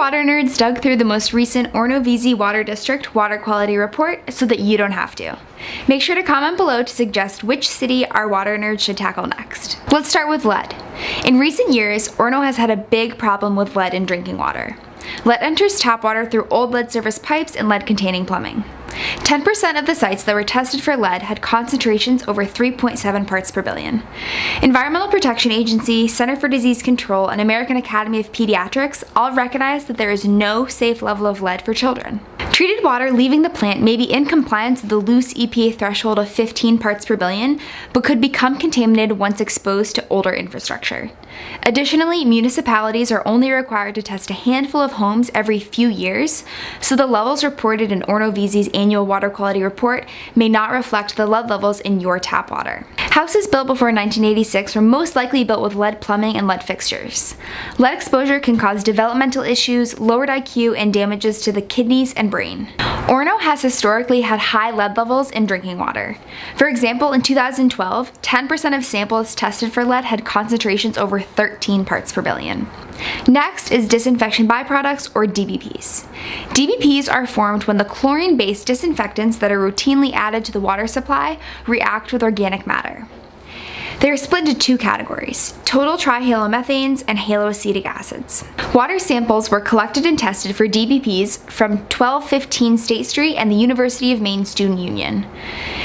water nerds dug through the most recent Orono-Veazie Water District Water Quality Report so that you don't have to. Make sure to comment below to suggest which city our water nerds should tackle next. Let's start with lead. In recent years, Orono has had a big problem with lead in drinking water. Lead enters tap water through old lead service pipes and lead-containing plumbing. 10% of the sites that were tested for lead had concentrations over 3.7 parts per billion. Environmental Protection Agency, Center for Disease Control, and American Academy of Pediatrics all recognize that there is no safe level of lead for children. Treated water leaving the plant may be in compliance with the loose EPA threshold of 15 parts per billion, but could become contaminated once exposed to older infrastructure. Additionally, municipalities are only required to test a handful of homes every few years, so the levels reported in Orono-Veazie's annual water quality report may not reflect the lead levels in your tap water. Houses built before 1986 were most likely built with lead plumbing and lead fixtures. Lead exposure can cause developmental issues, lowered IQ, and damages to the kidneys and brain. Orono has historically had high lead levels in drinking water. For example, in 2012, 10% of samples tested for lead had concentrations over 13 parts per billion. Next is Disinfection By Products, or DBPs. DBPs are formed when the chlorine-based disinfectants that are routinely added to the water supply react with organic matter. They are split into two categories: total trihalomethanes and haloacetic acids. Water samples were collected and tested for DBPs from 1215 State Street and the University of Maine Student Union.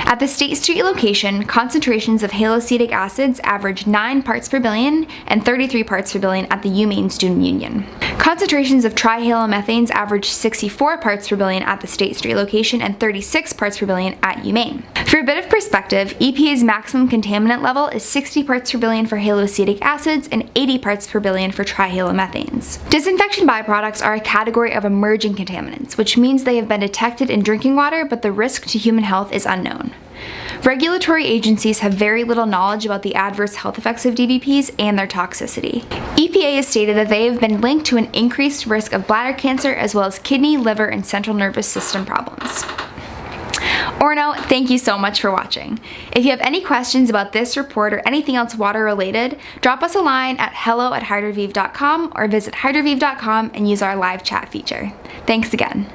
At the State Street location, concentrations of haloacetic acids averaged 9 parts per billion and 33 parts per billion at the UMaine Student Union. Concentrations of trihalomethanes averaged 64 parts per billion at the State Street location and 36 parts per billion at UMaine. For a bit of perspective, EPA's maximum contaminant level is 60 parts per billion for haloacetic acids and 80 parts per billion for trihalomethanes. Disinfection byproducts are a category of emerging contaminants, which means they have been detected in drinking water, but the risk to human health is unknown. Regulatory agencies have very little knowledge about the adverse health effects of DBPs and their toxicity. EPA has stated that they have been linked to an increased risk of bladder cancer as well as kidney, liver, and central nervous system problems. Orono, thank you so much for watching. If you have any questions about this report or anything else water related, drop us a line at hello@hydroviv.com or visit hydroviv.com and use our live chat feature. Thanks again.